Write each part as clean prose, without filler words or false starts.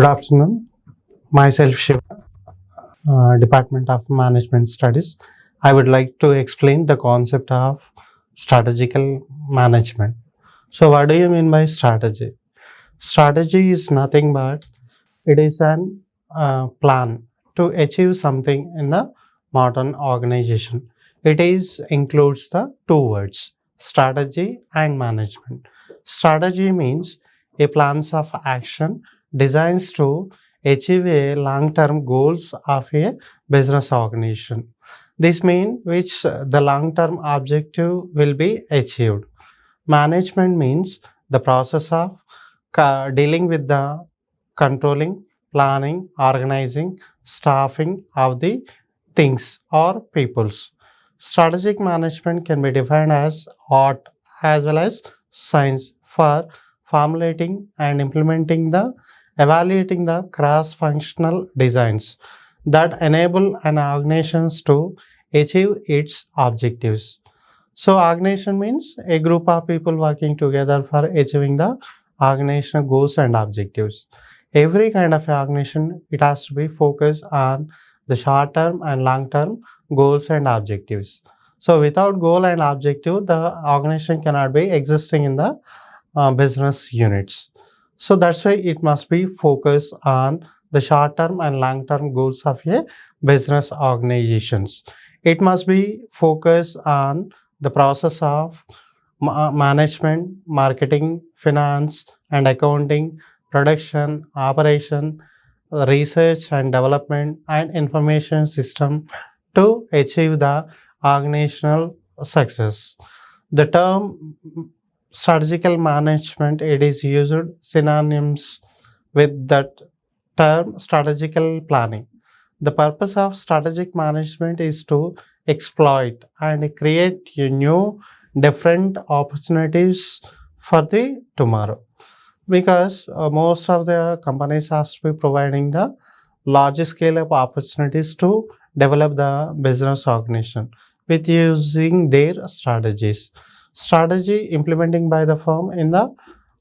Good afternoon. Myself Shiva, Department of Management Studies. I would like to explain the concept of strategical management. So, what do you mean by strategy? Strategy is nothing but it is an plan to achieve something in the modern organization. It is includes the two words strategy and management. Strategy means a plans of action designs to achieve a long-term goals of a business organization. This means which the long-term objective will be achieved. Management means the process of dealing with the controlling, planning, organizing, staffing of the things or peoples. Strategic management can be defined as art as well as science for formulating and implementing the evaluating the cross-functional designs that enable an organization to achieve its objectives. So organization means a group of people working together for achieving the organizational goals and objectives. Every kind of organization, it has to be focused on the short term and long term goals and objectives. So without goal and objective, the organization cannot be existing in the business units. So that's why it must be focused on the short term and long term goals of a business organizations. It must be focused on the process of management, marketing, finance, and accounting, production, operation, research and development, and information system to achieve the organizational success. The term strategical management it is used synonyms with that term strategical planning. The purpose of strategic management is to exploit and create a new different opportunities for the tomorrow because most of the companies has to be providing the large scale of opportunities to develop the business organization with using their strategy implementing by the firm in the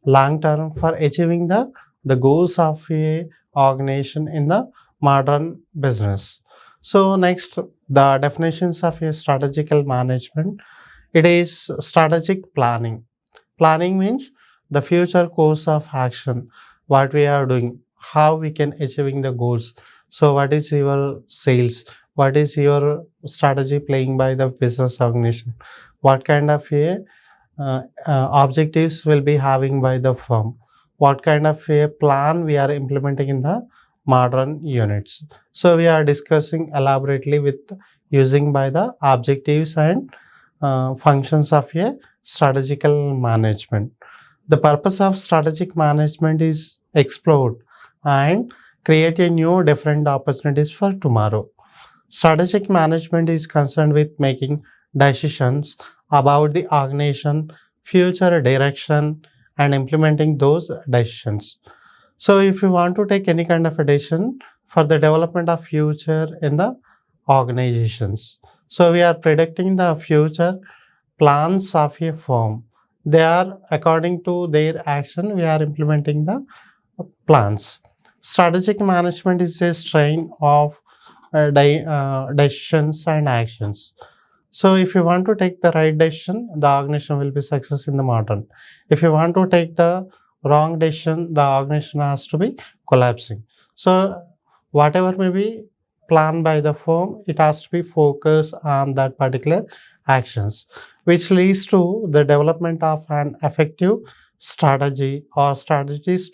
long term for achieving the goals of a organization in the modern business. So next, the definitions of a strategical management. It is strategic planning. Planning means the future course of action, what we are doing, how we can achieving the goals. So what is your sales? What is your strategy playing by the business organization? What kind of a objectives will be having by the firm? What kind of a plan we are implementing in the modern units? So we are discussing elaborately with using by the objectives and functions of a strategical management. The purpose of strategic management is explored and create a new different opportunities for tomorrow. Strategic management is concerned with making decisions about the organization, future direction, and implementing those decisions. So, if you want to take any kind of a decision for the development of future in the organizations, so we are predicting the future plans of a firm. They are according to their action, we are implementing the plans. Strategic management is a strain of decisions and actions. So if you want to take the right decision, the organization will be success in the modern. If you want to take the wrong decision, the organization has to be collapsing. So whatever may be planned by the firm, it has to be focused on that particular actions, which leads to the development of an effective strategy or strategies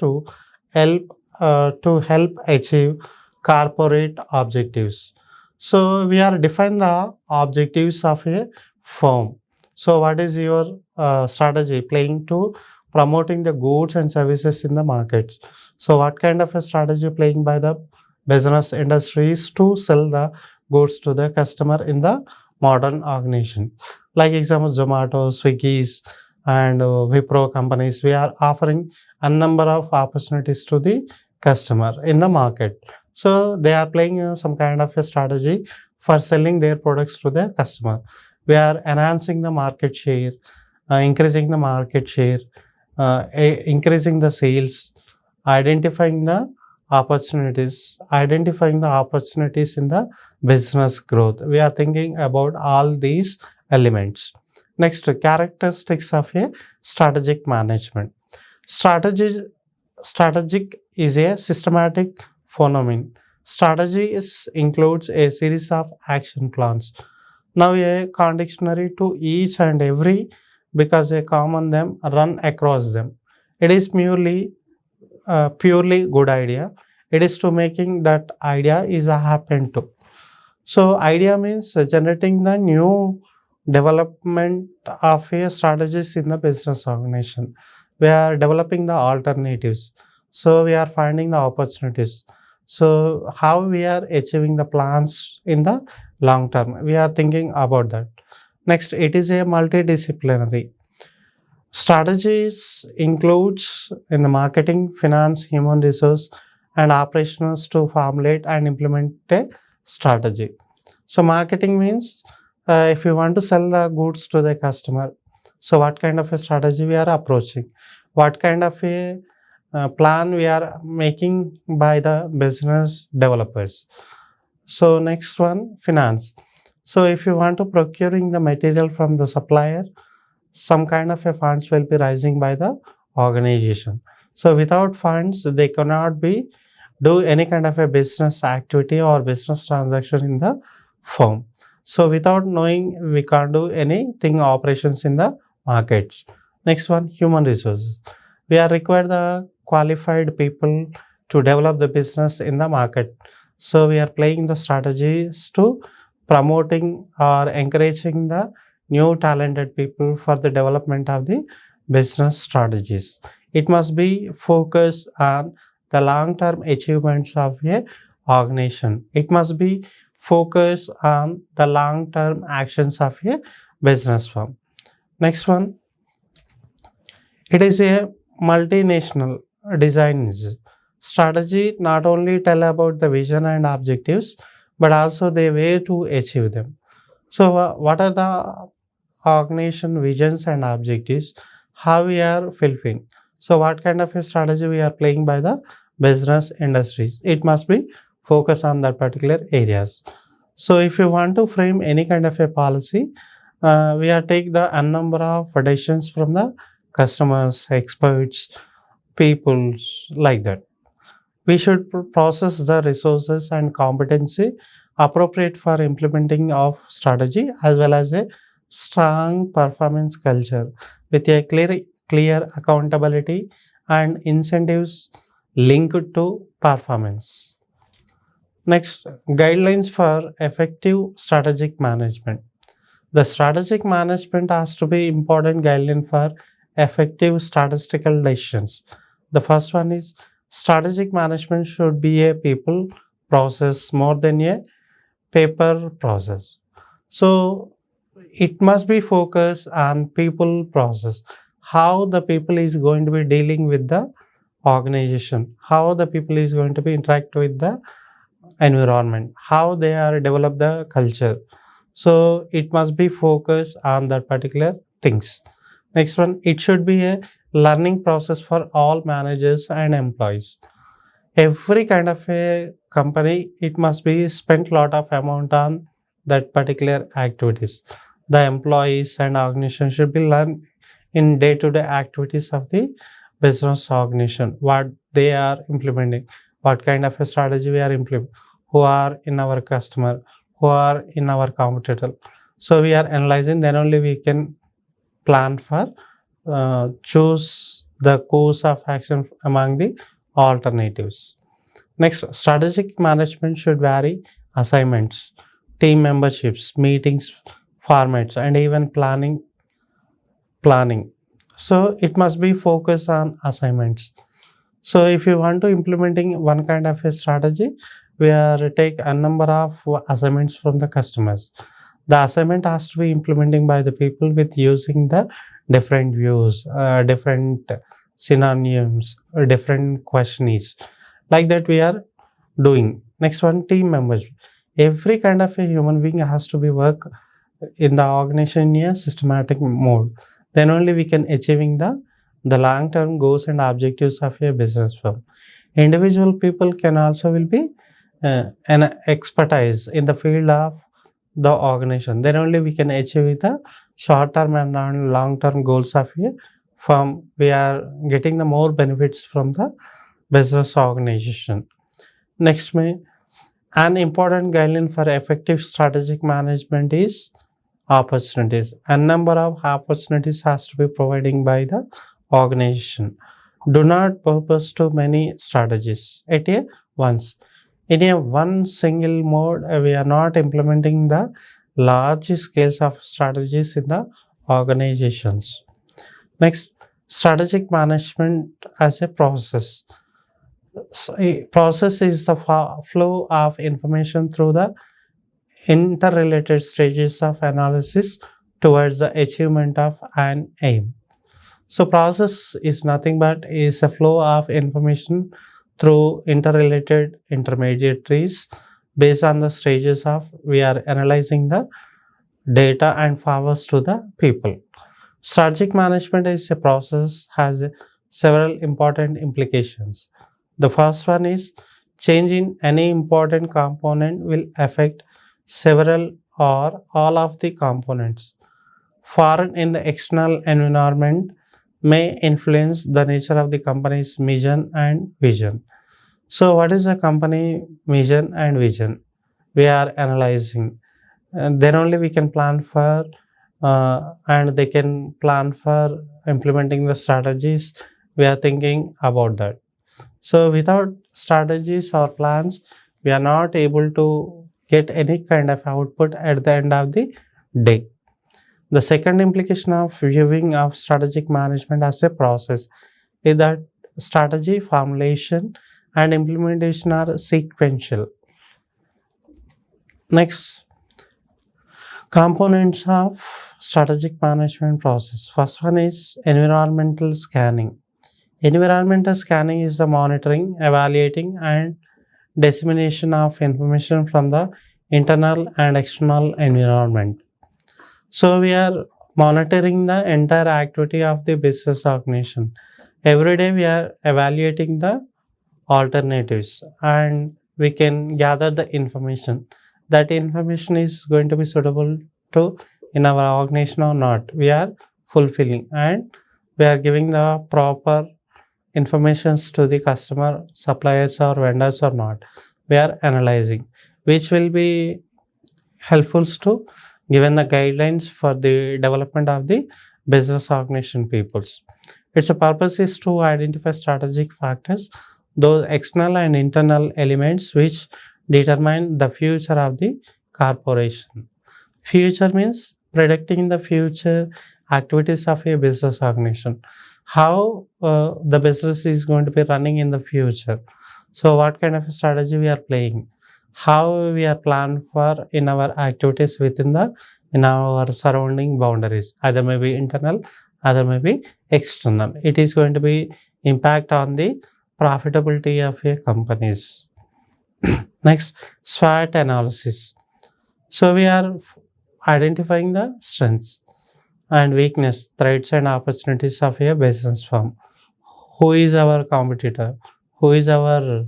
help to help achieve corporate objectives. So we are define the objectives of a firm. So what is your strategy playing to promoting the goods and services in the markets? So what kind of a strategy playing by the business industries to sell the goods to the customer in the modern organization? Like example, Zomato, Swiggy's, and Wipro companies, we are offering a number of opportunities to the customer in the market. So they are playing some kind of a strategy for selling their products to the customer. We are enhancing the market share, increasing the market share, increasing the sales, identifying the opportunities, identifying the opportunities in the business growth. We are thinking about all these elements. Next, characteristics of a strategic management. Strategy, strategic is a systematic phenomenon. Strategy includes a series of action plans. Now, a condictionary to each and every because a common them run across them. It is purely good idea. It is to making that idea is a happen to. So idea means generating the new development of a strategies in the business organization. We are developing the alternatives. So we are finding the opportunities. So how we are achieving the plans in the long term. We are thinking about that. Next, it is a multidisciplinary. Strategies includes in the marketing, finance, human resource, and operations to formulate and implement a strategy. So marketing means if you want to sell the goods to the customer, so what kind of a strategy we are approaching, what kind of a plan we are making by the business developers. So next one, finance. So if you want to procuring the material from the supplier, some kind of a funds will be rising by the organization. So without funds, they cannot be do any kind of a business activity or business transaction in the firm. So without knowing, we can't do anything operations in the markets. Next one, human resources. We are required the qualified people to develop the business in the market. So we are playing the strategies to promoting or encouraging the new talented people for the development of the business strategies. It must be focused on the long-term achievements of a organization. It must be focused on the long-term actions of a business firm. Next one, it is a multinational designs. Strategy not only tell about the vision and objectives, but also the way to achieve them. So, what are the organization visions and objectives? How we are fulfilling? So, what kind of a strategy we are playing by the business industries? It must be focused on that particular areas. So, if you want to frame any kind of a policy, we are take the n number of decisions from the customers, experts, peoples like that. We should process the resources and competency appropriate for implementing of strategy as well as a strong performance culture with a clear accountability and incentives linked to performance. Next, guidelines for effective strategic management. The strategic management has to be important guideline for effective statistical decisions. The first one is strategic management should be a people process more than a paper process. So it must be focused on people process. How the people is going to be dealing with the organization, how the people is going to be interact with the environment, how they are develop the culture. So it must be focused on that particular things. Next one, it should be a learning process for all managers and employees. Every kind of a company, it must be spent lot of amount on that particular activities. The employees and organization should be learn in day-to-day activities of the business organization, what they are implementing, what kind of a strategy we are implementing, who are in our customer, who are in our competitor. So we are analyzing, then only we can plan for choose the course of action among the alternatives. Next, strategic management should vary assignments, team memberships, meetings, formats, and even planning. So it must be focused on assignments. So if you want to implementing one kind of a strategy, we are take a number of assignments from the customers. The assignment has to be implementing by the people with using the different views, different synonyms, or different questions. Like that we are doing. Next one, team members. Every kind of a human being has to be work in the organization in a systematic mode. Then only we can achieving the long-term goals and objectives of a business firm. Individual people can also will be an expertise in the field of the organization. Then only we can achieve the short term and long term goals of a firm. We are getting the more benefits from the business organization. Next, an important guideline for effective strategic management is opportunities. A number of opportunities has to be provided by the organization. Do not purpose too many strategies at a once. In a one single mode, we are not implementing the large scales of strategies in the organizations. Next, strategic management as a process. So, a process is the flow of information through the interrelated stages of analysis towards the achievement of an aim. So process is nothing but is a flow of information through interrelated intermediaries based on the stages of we are analyzing the data and forwards to the people. Strategic management is a process has several important implications. The first one is change in any important component will affect several or all of the components. Foreign in the external environment may influence the nature of the company's mission and vision. So, what is the company mission and vision? We are analyzing. And then only we can plan for, and they can plan for implementing the strategies. We are thinking about that. So, without strategies or plans, we are not able to get any kind of output at the end of the day. The second implication of viewing of strategic management as a process is that strategy formulation and implementation are sequential. Next, components of strategic management process. First one is environmental scanning. Environmental scanning is the monitoring, evaluating, and dissemination of information from the internal and external environment. So we are monitoring the entire activity of the business organization. Every day we are evaluating the alternatives and we can gather the information. That information is going to be suitable to in our organization or not. We are fulfilling and we are giving the proper informations to the customer, suppliers or vendors or not. We are analyzing, which will be helpful to given the guidelines for the development of the business organization peoples. Its purpose is to identify strategic factors, those external and internal elements which determine the future of the corporation. Future means predicting the future activities of a business organization. How the business is going to be running in the future. So what kind of a strategy we are playing, how we are planned for in our activities within the in our surrounding boundaries, either maybe internal, either maybe external. It is going to be impact on the profitability of a companies. Next, SWOT analysis. So we are identifying the strengths and weakness, threats and opportunities of a business firm. Who is our competitor? Who is our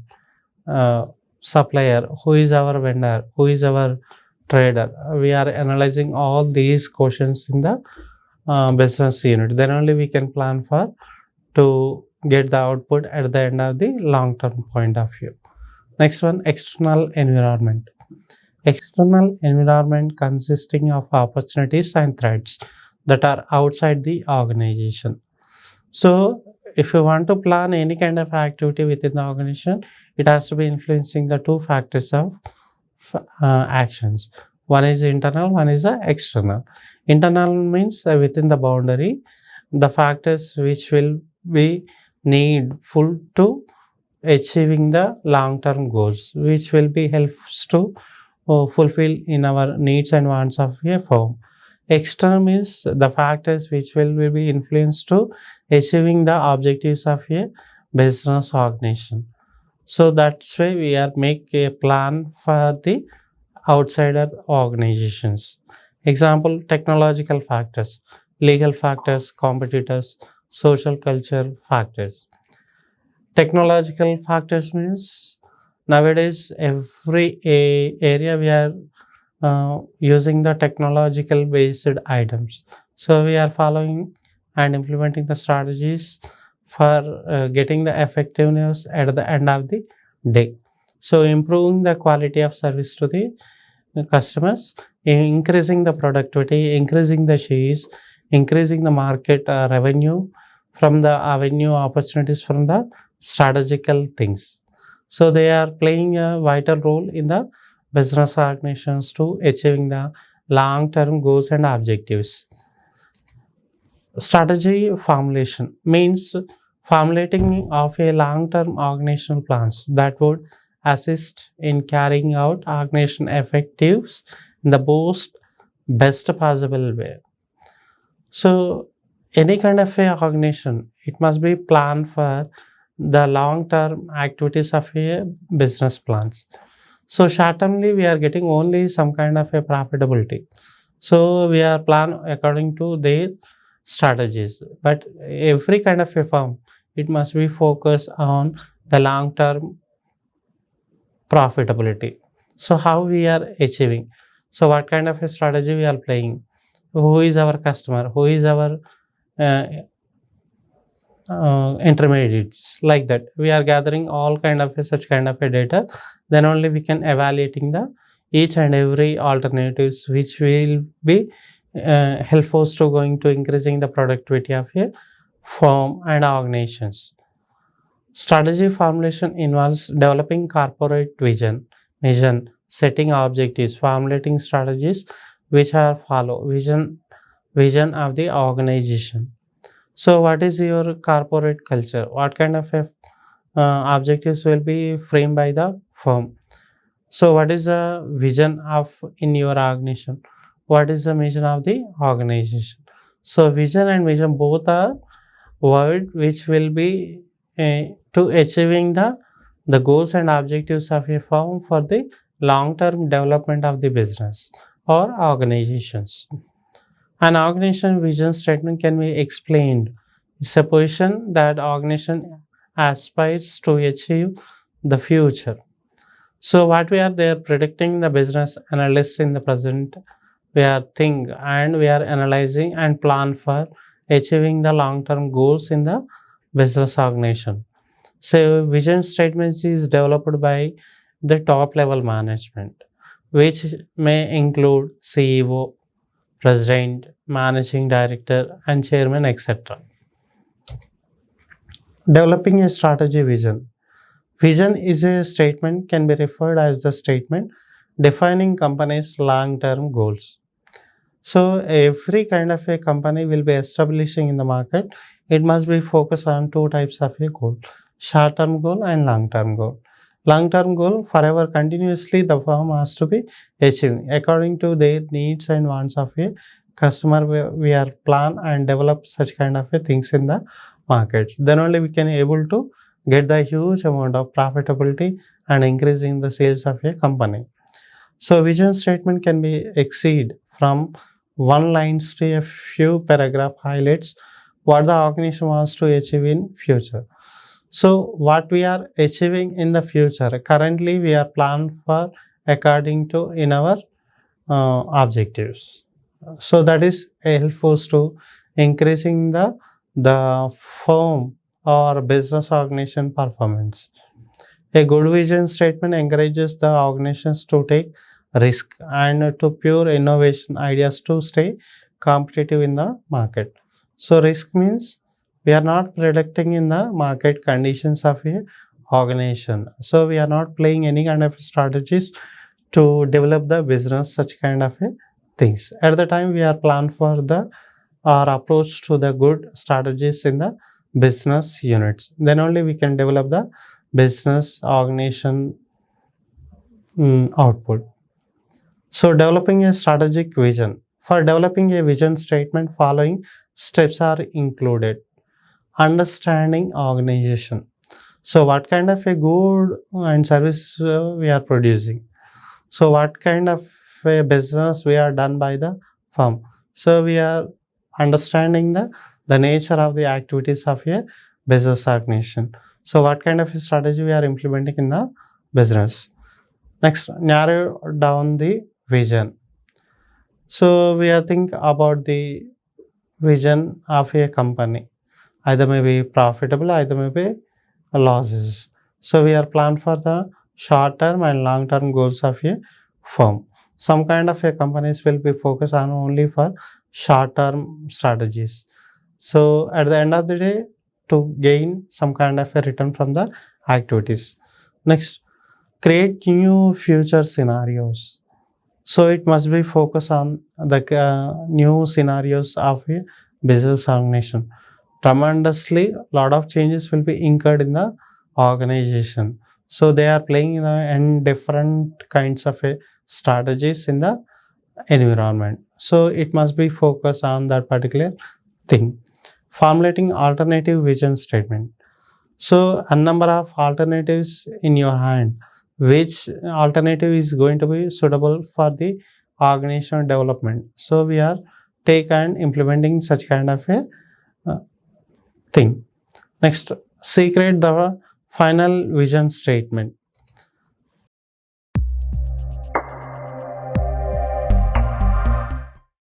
supplier? Who is our vendor? Who is our trader? We are analyzing all these questions in the business unit. Then only we can plan for to get the output at the end of the long term point of view. Next one, external environment. External environment consisting of opportunities and threats that are outside the organization. So, if you want to plan any kind of activity within the organization, it has to be influencing the two factors of actions. One is internal, one is external. Internal means within the boundary, the factors which will be needful to achieving the long-term goals, which will be helps to fulfill in our needs and wants of a firm. External means the factors which will be influenced to achieving the objectives of a business organization. So that's why we are make a plan for the outsider organizations. Example, technological factors, legal factors, competitors, social culture factors. Technological factors means nowadays every area we are using the technological based items. So we are following and implementing the strategies for getting the effectiveness at the end of the day. So improving the quality of service to the customers, increasing the productivity, increasing the shares, increasing the market revenue from the avenue opportunities from the strategical things. So they are playing a vital role in the business organizations to achieving the long-term goals and objectives. Strategy formulation means formulating of a long-term organizational plans that would assist in carrying out organization objectives in the most best possible way. So any kind of a organization, it must be planned for the long-term activities of a business plans. So short-termly, we are getting only some kind of a profitability. So we are plan according to their strategies. But every kind of a firm, it must be focused on the long-term profitability. So how we are achieving? So what kind of a strategy we are playing? Who is our customer? Who is our uh, intermediates? Like that, we are gathering all kind of such kind of a data. Then only we can evaluating the each and every alternatives which will be helpful to going to increasing the productivity of a firm and organizations. Strategy formulation involves developing corporate vision, setting objectives, formulating strategies which are follow vision of the organization. So, what is your corporate culture? What kind of objectives will be framed by the firm? So, what is the vision of in your organization? What is the mission of the organization? So, vision and mission both are word which will be to achieving the goals and objectives of a firm for the long term development of the business or organizations. An organization vision statement can be explained. It's a position that organization aspires to achieve the future. So what we are there predicting the business analysts in the present, we are think and we are analyzing and plan for achieving the long-term goals in the business organization. So vision statements is developed by the top level management, which may include CEO, president, managing director, and chairman, etc. Developing a strategy vision. Vision is a statement, can be referred as the statement defining company's long-term goals. So every kind of a company will be establishing in the market, it must be focused on two types of a goal, short-term goal and long-term goal. Long-term goal, forever continuously the firm has to be achieving according to their needs and wants of a customer. We are plan and develop such kind of a things in the markets. Then only we can able to get the huge amount of profitability and increasing the sales of a company. So vision statement can be exceed from one lines to a few paragraph highlights what the organization wants to achieve in future. So what we are achieving in the future, currently we are planned for according to in our objectives. So that is helpful to increasing the firm or business organization performance. A good vision statement encourages the organizations to take risk and to pure innovation ideas to stay competitive in the market. So risk means we are not predicting in the market conditions of a organization. So we are not playing any kind of strategies to develop the business such kind of a things. At the time we are planned for the our approach to the good strategies in the business units. Then only we can develop the business organization output. So developing a strategic vision. For developing a vision statement, following steps are included. Understanding organization. So what kind of a good and service we are producing. So what kind of a business we are done by the firm. So we are understanding the nature of the activities of a business organization. So what kind of strategy we are implementing in the business? Next, narrow down the vision. So we are think about the vision of a company. Either may be profitable, either may be losses. So we are plan for the short term and long term goals of a firm. Some kind of a companies will be focused on only for short term strategies. So at the end of the day, to gain some kind of a return from the activities. Next, create new future scenarios. So it must be focused on the new scenarios of a business organization. Tremendously, lot of changes will be incurred in the organization. So they are playing in different kinds of strategies in the environment. So it must be focused on that particular thing. Formulating alternative vision statement. So a number of alternatives in your hand. Which alternative is going to be suitable for the organizational development? So we are take and implementing such kind of a uh, thing. Next, secret the final vision statement.